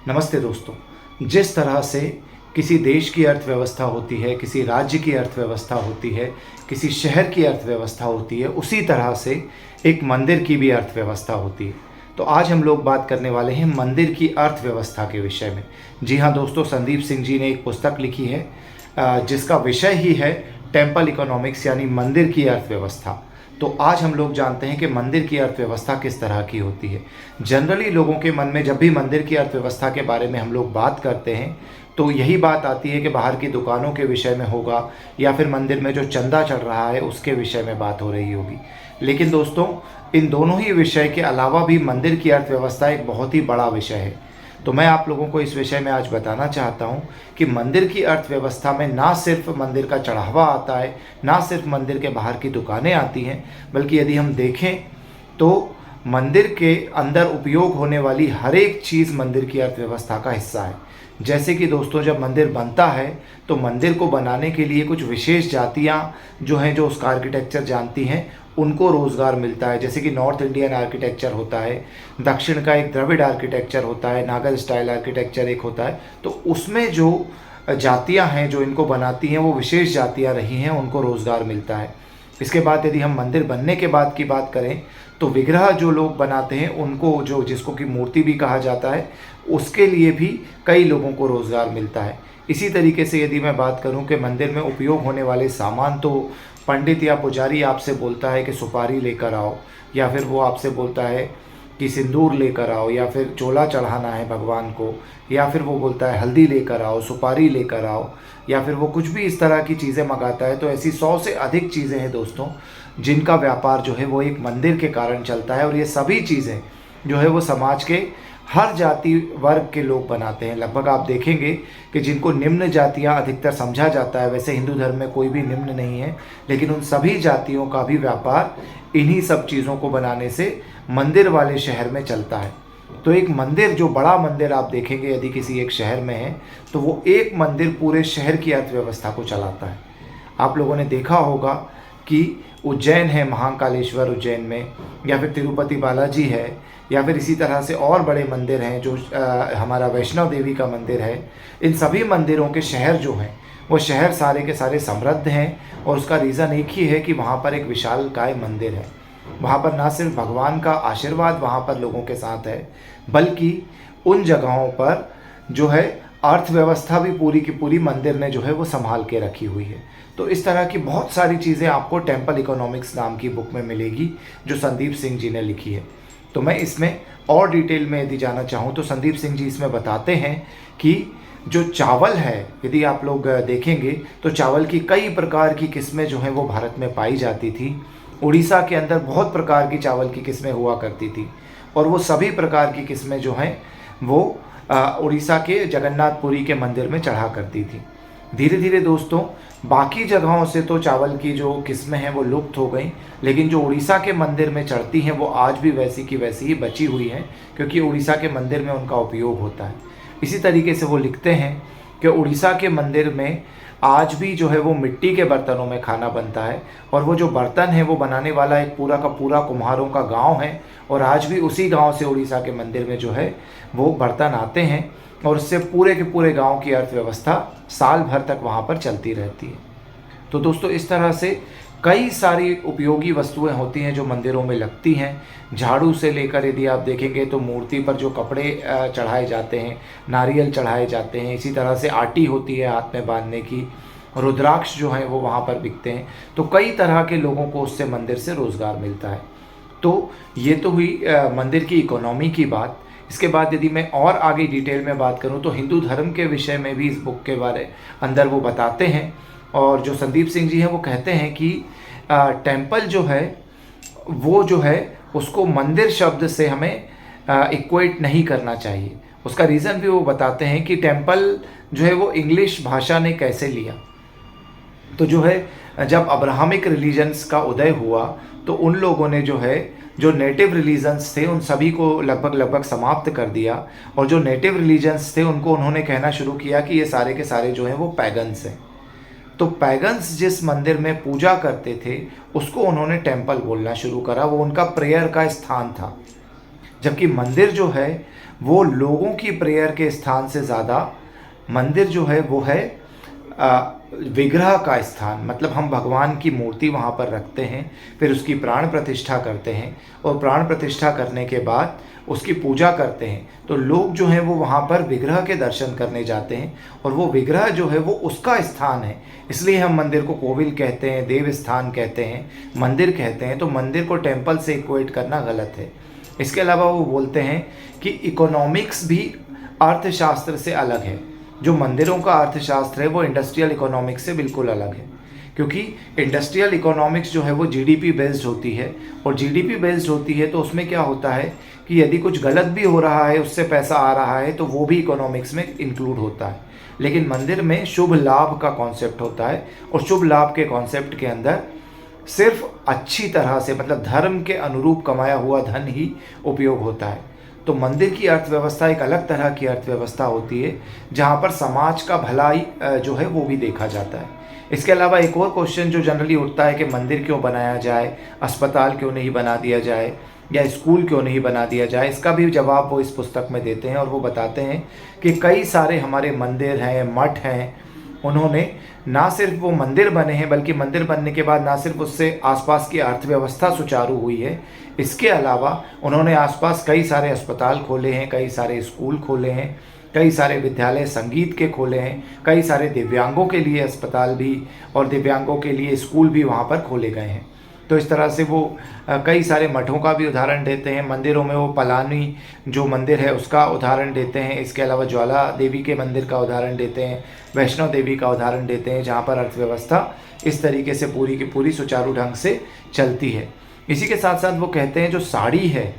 नमस्ते दोस्तों। जिस तरह से किसी देश की अर्थव्यवस्था होती है, किसी राज्य की अर्थव्यवस्था होती है, किसी शहर की अर्थव्यवस्था होती है, उसी तरह से एक मंदिर की भी अर्थव्यवस्था होती है। तो आज हम लोग बात करने वाले हैं मंदिर की अर्थव्यवस्था के विषय में। जी हाँ दोस्तों, संदीप सिंह जी ने एक पुस्तक लिखी है जिसका विषय ही है टेम्पल इकोनॉमिक्स, यानी मंदिर की अर्थव्यवस्था। तो आज हम लोग जानते हैं कि मंदिर की अर्थव्यवस्था किस तरह की होती है। जनरली लोगों के मन में जब भी मंदिर की अर्थव्यवस्था के बारे में हम लोग बात करते हैं तो यही बात आती है कि बाहर की दुकानों के विषय में होगा या फिर मंदिर में जो चंदा चढ़ रहा है उसके विषय में बात हो रही होगी। लेकिन दोस्तों, इन दोनों ही विषय के अलावा भी मंदिर की अर्थव्यवस्था एक बहुत ही बड़ा विषय है। तो मैं आप लोगों को इस विषय में आज बताना चाहता हूँ कि मंदिर की अर्थव्यवस्था में ना सिर्फ मंदिर का चढ़ावा आता है, ना सिर्फ मंदिर के बाहर की दुकानें आती हैं, बल्कि यदि हम देखें तो मंदिर के अंदर उपयोग होने वाली हर एक चीज़ मंदिर की अर्थव्यवस्था का हिस्सा है। जैसे कि दोस्तों, जब मंदिर बनता है तो मंदिर को बनाने के लिए कुछ विशेष जातियाँ जो हैं, जो उसका आर्किटेक्चर जानती हैं, उनको रोज़गार मिलता है। जैसे कि नॉर्थ इंडियन आर्किटेक्चर होता है, दक्षिण का एक द्रविड़ आर्किटेक्चर होता है, नागर स्टाइल आर्किटेक्चर एक होता है। तो उसमें जो जातियां हैं जो इनको बनाती हैं, वो विशेष जातियां रही हैं, उनको रोज़गार मिलता है। इसके बाद यदि हम मंदिर बनने के बाद की बात करें तो विग्रह जो लोग बनाते हैं उनको, जो जिसको कि मूर्ति भी कहा जाता है, उसके लिए भी कई लोगों को रोज़गार मिलता है। इसी तरीके से यदि मैं बात करूं कि मंदिर में उपयोग होने वाले सामान, तो पंडित या पुजारी आपसे बोलता है कि सुपारी लेकर आओ, या फिर वो आपसे बोलता है कि सिंदूर लेकर आओ, या फिर चोला चढ़ाना है भगवान को, या फिर वो बोलता है हल्दी लेकर आओ, सुपारी लेकर आओ, या फिर वो कुछ भी इस तरह की चीज़ें मंगाता है। तो ऐसी 100 से अधिक चीज़ें हैं दोस्तों, जिनका व्यापार जो है वो एक मंदिर के कारण चलता है। और ये सभी चीज़ें जो है वो समाज के हर जाति वर्ग के लोग बनाते हैं। लगभग आप देखेंगे कि जिनको निम्न जातियां अधिकतर समझा जाता है, वैसे हिंदू धर्म में कोई भी निम्न नहीं है, लेकिन उन सभी जातियों का भी व्यापार इन्हीं सब चीज़ों को बनाने से मंदिर वाले शहर में चलता है। तो एक मंदिर, जो बड़ा मंदिर आप देखेंगे यदि किसी एक शहर में है, तो वो एक मंदिर पूरे शहर की अर्थव्यवस्था को चलाता है। आप लोगों ने देखा होगा कि उज्जैन है, महाकालेश्वर उज्जैन में, या फिर तिरुपति बालाजी है, या फिर इसी तरह से और बड़े मंदिर हैं, जो हमारा वैष्णव देवी का मंदिर है। इन सभी मंदिरों के शहर जो हैं, वो शहर सारे के सारे समृद्ध हैं। और उसका रीज़न एक ही है कि वहाँ पर एक विशालकाय मंदिर है। वहाँ पर ना सिर्फ भगवान का आशीर्वाद वहाँ पर लोगों के साथ है, बल्कि उन जगहों पर जो है अर्थव्यवस्था भी पूरी की पूरी मंदिर ने जो है वो संभाल के रखी हुई है। तो इस तरह की बहुत सारी चीज़ें आपको टेम्पल इकोनॉमिक्स नाम की बुक में मिलेगी, जो संदीप सिंह जी ने लिखी है। तो मैं इसमें और डिटेल में यदि जाना चाहूँ तो संदीप सिंह जी इसमें बताते हैं कि जो चावल है, यदि आप लोग देखेंगे तो चावल की कई प्रकार की किस्में जो हैं वो भारत में पाई जाती थी। उड़ीसा के अंदर बहुत प्रकार की चावल की किस्में हुआ करती थी, और वो सभी प्रकार की किस्में जो हैं वो उड़ीसा के जगन्नाथपुरी के मंदिर में चढ़ा करती थी। धीरे धीरे दोस्तों, बाकी जगहों से तो चावल की जो किस्में हैं वो लुप्त हो गई, लेकिन जो उड़ीसा के मंदिर में चढ़ती हैं वो आज भी वैसी की वैसी ही बची हुई हैं, क्योंकि उड़ीसा के मंदिर में उनका उपयोग होता है। इसी तरीके से वो लिखते हैं कि उड़ीसा के मंदिर में आज भी जो है वो मिट्टी के बर्तनों में खाना बनता है, और वो जो बर्तन है वो बनाने वाला एक पूरा का पूरा कुम्हारों का गांव है, और आज भी उसी गांव से उड़ीसा के मंदिर में जो है वो बर्तन आते हैं, और उससे पूरे के पूरे गांव की अर्थव्यवस्था साल भर तक वहाँ पर चलती रहती है। तो दोस्तों, इस तरह से कई सारी उपयोगी वस्तुएं होती हैं जो मंदिरों में लगती हैं। झाड़ू से लेकर यदि आप देखेंगे तो मूर्ति पर जो कपड़े चढ़ाए जाते हैं, नारियल चढ़ाए जाते हैं, इसी तरह से आटी होती है हाथ में बांधने की, रुद्राक्ष जो हैं वो वहाँ पर बिकते हैं। तो कई तरह के लोगों को उससे मंदिर से रोज़गार मिलता है। तो ये तो हुई मंदिर की इकोनॉमी की बात। इसके बाद यदि मैं और आगे डिटेल में बात करूं तो हिंदू धर्म के विषय में भी इस बुक के बारे अंदर वो बताते हैं। और जो संदीप सिंह जी हैं वो कहते हैं कि टेम्पल जो है वो जो है उसको मंदिर शब्द से हमें इक्वेट नहीं करना चाहिए। उसका रीज़न भी वो बताते हैं कि टेम्पल जो है वो इंग्लिश भाषा ने कैसे लिया। तो जो है जब अब्राहमिक रिलीजन्स का उदय हुआ तो उन लोगों ने जो है, जो नेटिव रिलीजन्स थे उन सभी को लगभग समाप्त कर दिया, और जो नेटिव रिलीजन्स थे उनको उन्होंने कहना शुरू किया कि ये सारे के सारे जो हैं वो पैगन्स हैं। तो पैगन्स जिस मंदिर में पूजा करते थे उसको उन्होंने टेम्पल बोलना शुरू करा, वो उनका प्रेयर का स्थान था। जबकि मंदिर जो है वो लोगों की प्रेयर के स्थान से ज़्यादा मंदिर जो है वो है विग्रह का स्थान। मतलब हम भगवान की मूर्ति वहाँ पर रखते हैं, फिर उसकी प्राण प्रतिष्ठा करते हैं और प्राण प्रतिष्ठा करने के बाद उसकी पूजा करते हैं। तो लोग जो हैं वो वहाँ पर विग्रह के दर्शन करने जाते हैं और वो विग्रह जो है वो उसका स्थान है। इसलिए हम मंदिर को कोविल कहते हैं, देव स्थान कहते हैं, मंदिर कहते हैं। तो मंदिर को टेम्पल से इक्वेट करना गलत है। इसके अलावा वो बोलते हैं कि इकोनॉमिक्स भी अर्थशास्त्र से अलग है। जो मंदिरों का अर्थशास्त्र है वो इंडस्ट्रियल इकोनॉमिक्स से बिल्कुल अलग है, क्योंकि इंडस्ट्रियल इकोनॉमिक्स जो है वो जीडीपी बेस्ड होती है, और जीडीपी बेस्ड होती है तो उसमें क्या होता है कि यदि कुछ गलत भी हो रहा है, उससे पैसा आ रहा है, तो वो भी इकोनॉमिक्स में इंक्लूड होता है। लेकिन मंदिर में शुभ लाभ का कॉन्सेप्ट होता है, और शुभ लाभ के कॉन्सेप्ट के अंदर सिर्फ अच्छी तरह से, मतलब धर्म के अनुरूप कमाया हुआ धन ही उपयोग होता है। तो मंदिर की अर्थव्यवस्था एक अलग तरह की अर्थव्यवस्था होती है, जहाँ पर समाज का भलाई जो है वो भी देखा जाता है। इसके अलावा एक और क्वेश्चन जो जनरली उठता है कि मंदिर क्यों बनाया जाए, अस्पताल क्यों नहीं बना दिया जाए, या स्कूल क्यों नहीं बना दिया जाए, इसका भी जवाब वो इस पुस्तक में देते हैं। और वो बताते हैं कि कई सारे हमारे मंदिर हैं, मठ हैं, उन्होंने ना सिर्फ वो मंदिर बने हैं, बल्कि मंदिर बनने के बाद ना सिर्फ उससे आसपास की अर्थव्यवस्था सुचारू हुई है, इसके अलावा उन्होंने आसपास कई सारे अस्पताल खोले हैं, कई सारे स्कूल खोले हैं, कई सारे विद्यालय संगीत के खोले हैं, कई सारे दिव्यांगों के लिए अस्पताल भी और दिव्यांगों के लिए स्कूल भी वहाँ पर खोले गए हैं। तो इस तरह से वो कई सारे मठों का भी उदाहरण देते हैं। मंदिरों में वो पलानी जो मंदिर है उसका उदाहरण देते हैं। इसके अलावा ज्वाला देवी के मंदिर का उदाहरण देते हैं, वैष्णो देवी का उदाहरण देते हैं, जहाँ पर अर्थव्यवस्था इस तरीके से पूरी की पूरी सुचारू ढंग से चलती है। इसी के साथ साथ वो कहते हैं जो साड़ी है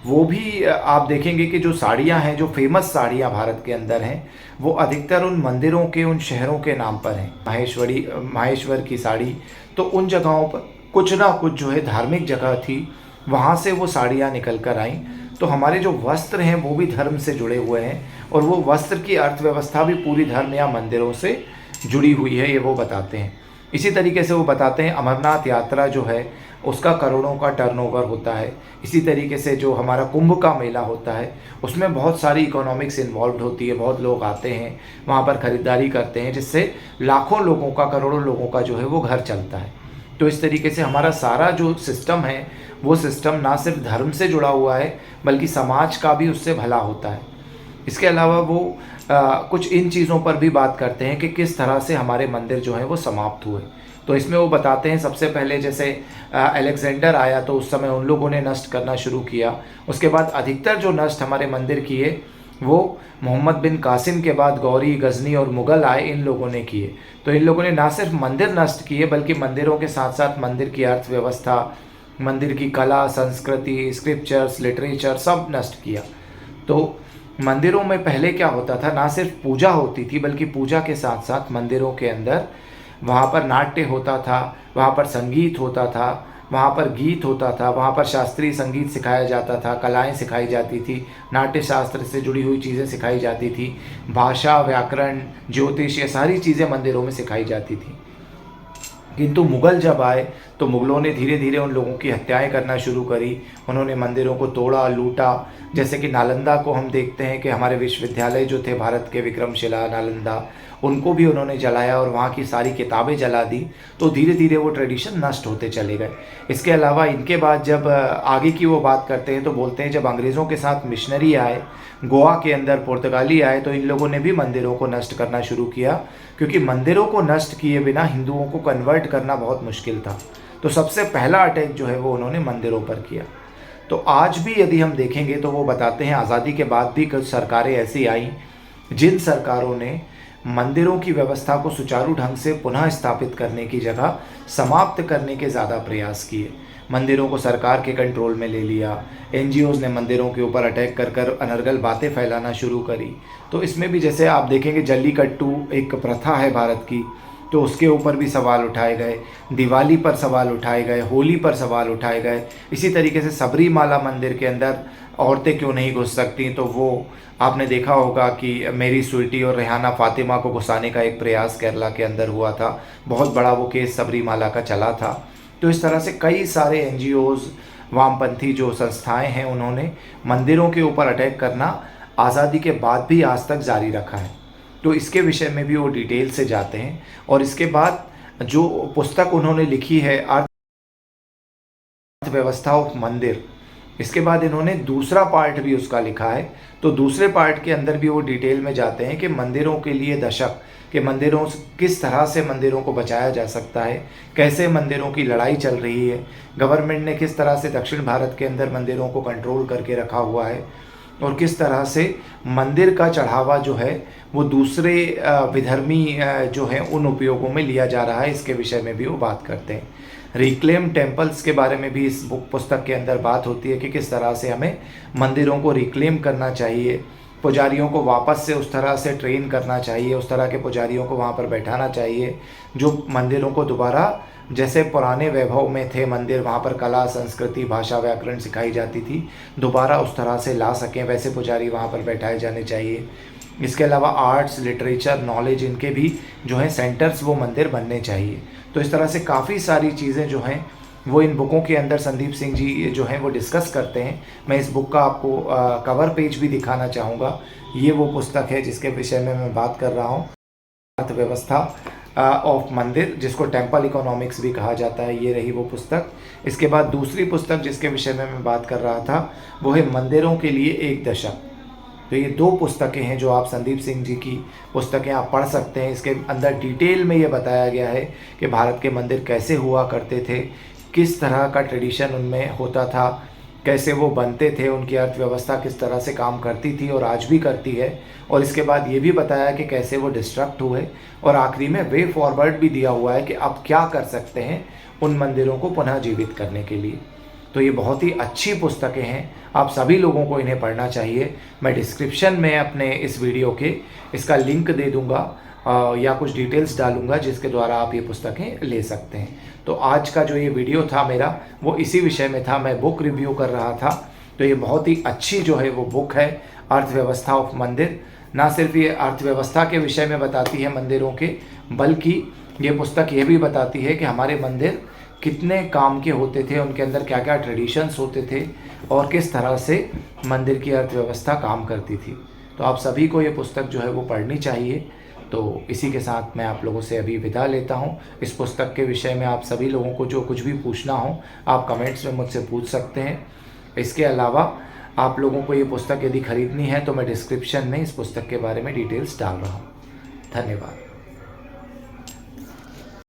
वो भी आप देखेंगे कि जो साड़ियाँ हैं, जो फेमस साड़ियाँ भारत के अंदर हैं, वो अधिकतर उन मंदिरों के, उन शहरों के नाम पर हैं। माहेश्वर की साड़ी, तो उन जगहों पर कुछ ना कुछ जो है धार्मिक जगह थी, वहाँ से वो साड़ियाँ निकल कर आईं। तो हमारे जो वस्त्र हैं वो भी धर्म से जुड़े हुए हैं, और वो वस्त्र की अर्थव्यवस्था भी पूरी धर्म या मंदिरों से जुड़ी हुई है, ये वो बताते हैं। इसी तरीके से वो बताते हैं अमरनाथ यात्रा जो है उसका करोड़ों का टर्नओवर होता है। इसी तरीके से जो हमारा कुंभ का मेला होता है उसमें बहुत सारी इकोनॉमिक्स इन्वॉल्व होती है, बहुत लोग आते हैं वहाँ पर ख़रीदारी करते हैं, जिससे लाखों लोगों का, करोड़ों लोगों का जो है वो घर चलता है। तो इस तरीके से हमारा सारा जो सिस्टम है वो सिस्टम ना सिर्फ धर्म से जुड़ा हुआ है, बल्कि समाज का भी उससे भला होता है। इसके अलावा वो कुछ इन चीज़ों पर भी बात करते हैं कि किस तरह से हमारे मंदिर जो हैं वो समाप्त हुए। तो इसमें वो बताते हैं सबसे पहले जैसे अलेक्जेंडर आया तो उस समय उन लोगों ने नष्ट करना शुरू किया। उसके बाद अधिकतर जो नष्ट हमारे मंदिर किए वो मोहम्मद बिन कासिम के बाद गौरी, गजनी और मुग़ल आए, इन लोगों ने किए। तो इन लोगों ने ना सिर्फ मंदिर नष्ट किए, बल्कि मंदिरों के साथ साथ मंदिर की अर्थव्यवस्था, मंदिर की कला, संस्कृति, स्क्रिप्चर्स, लिटरेचर सब नष्ट किया। तो मंदिरों में पहले क्या होता था, ना सिर्फ पूजा होती थी, बल्कि पूजा के साथ साथ मंदिरों के अंदर वहाँ पर नाट्य होता था, वहाँ पर संगीत होता था, वहाँ पर गीत होता था, वहाँ पर शास्त्रीय संगीत सिखाया जाता था, कलाएं सिखाई जाती थी, नाट्य शास्त्र से जुड़ी हुई चीज़ें सिखाई जाती थी, भाषा, व्याकरण, ज्योतिष, ये सारी चीज़ें मंदिरों में सिखाई जाती थी। किंतु मुग़ल जब आए तो मुग़लों ने धीरे धीरे उन लोगों की हत्याएं करना शुरू करी। उन्होंने मंदिरों को तोड़ा, लूटा। जैसे कि नालंदा को हम देखते हैं कि हमारे विश्वविद्यालय जो थे भारत के, विक्रमशिला, नालंदा, उनको भी उन्होंने जलाया और वहाँ की सारी किताबें जला दी। तो धीरे धीरे वो ट्रेडिशन नष्ट होते चले गए। इसके अलावा इनके बाद जब आगे की वो बात करते हैं तो बोलते हैं जब अंग्रेज़ों के साथ मिशनरी आए, गोवा के अंदर पुर्तगाली आए, तो इन लोगों ने भी मंदिरों को नष्ट करना शुरू किया, क्योंकि मंदिरों को नष्ट किए बिना हिंदुओं को कन्वर्ट करना बहुत मुश्किल था। तो सबसे पहला अटैक जो है वो उन्होंने मंदिरों पर किया। तो आज भी यदि हम देखेंगे तो वो बताते हैं आज़ादी के बाद भी कुछ सरकारें ऐसी आईं जिन सरकारों ने मंदिरों की व्यवस्था को सुचारू ढंग से पुनः स्थापित करने की जगह समाप्त करने के ज़्यादा प्रयास किए। मंदिरों को सरकार के कंट्रोल में ले लिया, एनजीओज़ ने मंदिरों के ऊपर अटैक कर कर अनर्गल बातें फैलाना शुरू करी। तो इसमें भी जैसे आप देखेंगे जल्लीकट्टू एक प्रथा है भारत की, तो उसके ऊपर भी सवाल उठाए गए, दिवाली पर सवाल उठाए गए, होली पर सवाल उठाए गए। इसी तरीके से सबरीमाला मंदिर के अंदर औरतें क्यों नहीं घुस सकती, तो वो आपने देखा होगा कि मेरी स्वीटी और रेहाना फातिमा को घुसाने का एक प्रयास केरला के अंदर हुआ था। बहुत बड़ा वो केस सबरीमाला का चला था। तो इस तरह से कई सारे एनजीओज़ वामपंथी जो संस्थाएं हैं उन्होंने मंदिरों के ऊपर अटैक करना आज़ादी के बाद भी आज तक जारी रखा है। तो इसके विषय में भी वो डिटेल से जाते हैं। और इसके बाद जो पुस्तक उन्होंने लिखी है अर्थव्यवस्था ऑफ मंदिर, इसके बाद इन्होंने दूसरा पार्ट भी उसका लिखा है। तो दूसरे पार्ट के अंदर भी वो डिटेल में जाते हैं कि मंदिरों के लिए दशक, कि मंदिरों किस तरह से मंदिरों को बचाया जा सकता है, कैसे मंदिरों की लड़ाई चल रही है, गवर्नमेंट ने किस तरह से दक्षिण भारत के अंदर मंदिरों को कंट्रोल करके रखा हुआ है, और किस तरह से मंदिर का चढ़ावा जो है वो दूसरे विधर्मी जो है उन उपयोगों में लिया जा रहा है। इसके विषय में भी वो बात करते हैं। रिक्लेम टेम्पल्स के बारे में भी इस पुस्तक के अंदर बात होती है कि किस तरह से हमें मंदिरों को रिक्लेम करना चाहिए, पुजारियों को वापस से उस तरह से ट्रेन करना चाहिए, उस तरह के पुजारियों को वहाँ पर बैठाना चाहिए जो मंदिरों को दोबारा जैसे पुराने वैभव में थे मंदिर, वहाँ पर कला, संस्कृति, भाषा, व्याकरण सिखाई जाती थी, दोबारा उस तरह से ला सकें, वैसे पुजारी वहाँ पर बैठाए जाने चाहिए। इसके अलावा आर्ट्स, लिटरेचर, नॉलेज, इनके भी जो है सेंटर्स वो मंदिर बनने चाहिए। तो इस तरह से काफ़ी सारी चीज़ें जो हैं वो इन बुकों के अंदर संदीप सिंह जी जो हैं वो डिस्कस करते हैं। मैं इस बुक का आपको कवर पेज भी दिखाना चाहूँगा। ये वो पुस्तक है जिसके विषय में मैं बात कर रहा हूँ, अर्थव्यवस्था ऑफ मंदिर, जिसको टेम्पल इकोनॉमिक्स भी कहा जाता है। ये रही वो पुस्तक। इसके बाद दूसरी पुस्तक जिसके विषय में मैं बात कर रहा था वो है मंदिरों के लिए एक दशक। तो ये दो पुस्तकें हैं जो आप संदीप सिंह जी की पुस्तकें आप पढ़ सकते हैं। इसके अंदर डिटेल में ये बताया गया है कि भारत के मंदिर कैसे हुआ करते थे, किस तरह का ट्रेडिशन उनमें होता था, कैसे वो बनते थे, उनकी अर्थव्यवस्था किस तरह से काम करती थी और आज भी करती है। और इसके बाद ये भी बताया कि कैसे वो डिस्ट्रक्ट हुए, और आखिरी में वे फॉरवर्ड भी दिया हुआ है कि अब क्या कर सकते हैं उन मंदिरों को पुनः जीवित करने के लिए। तो ये बहुत ही अच्छी पुस्तकें हैं, आप सभी लोगों को इन्हें पढ़ना चाहिए। मैं डिस्क्रिप्शन में अपने इस वीडियो के इसका लिंक दे दूंगा या कुछ डिटेल्स डालूंगा जिसके द्वारा आप ये पुस्तकें ले सकते हैं। तो आज का जो ये वीडियो था मेरा वो इसी विषय में था, मैं बुक रिव्यू कर रहा था। तो ये बहुत ही अच्छी जो है वो बुक है, अर्थव्यवस्था ऑफ मंदिर। ना सिर्फ ये अर्थव्यवस्था के विषय में बताती है मंदिरों के, बल्कि ये पुस्तक ये भी बताती है कि हमारे मंदिर कितने काम के होते थे, उनके अंदर क्या क्या ट्रेडिशंस होते थे और किस तरह से मंदिर की अर्थव्यवस्था काम करती थी। तो आप सभी को ये पुस्तक जो है वो पढ़नी चाहिए। तो इसी के साथ मैं आप लोगों से अभी विदा लेता हूँ। इस पुस्तक के विषय में आप सभी लोगों को जो कुछ भी पूछना हो आप कमेंट्स में मुझसे पूछ सकते हैं। इसके अलावा आप लोगों को ये पुस्तक यदि खरीदनी है तो मैं डिस्क्रिप्शन में इस पुस्तक के बारे में डिटेल्स डाल रहा हूँ। धन्यवाद।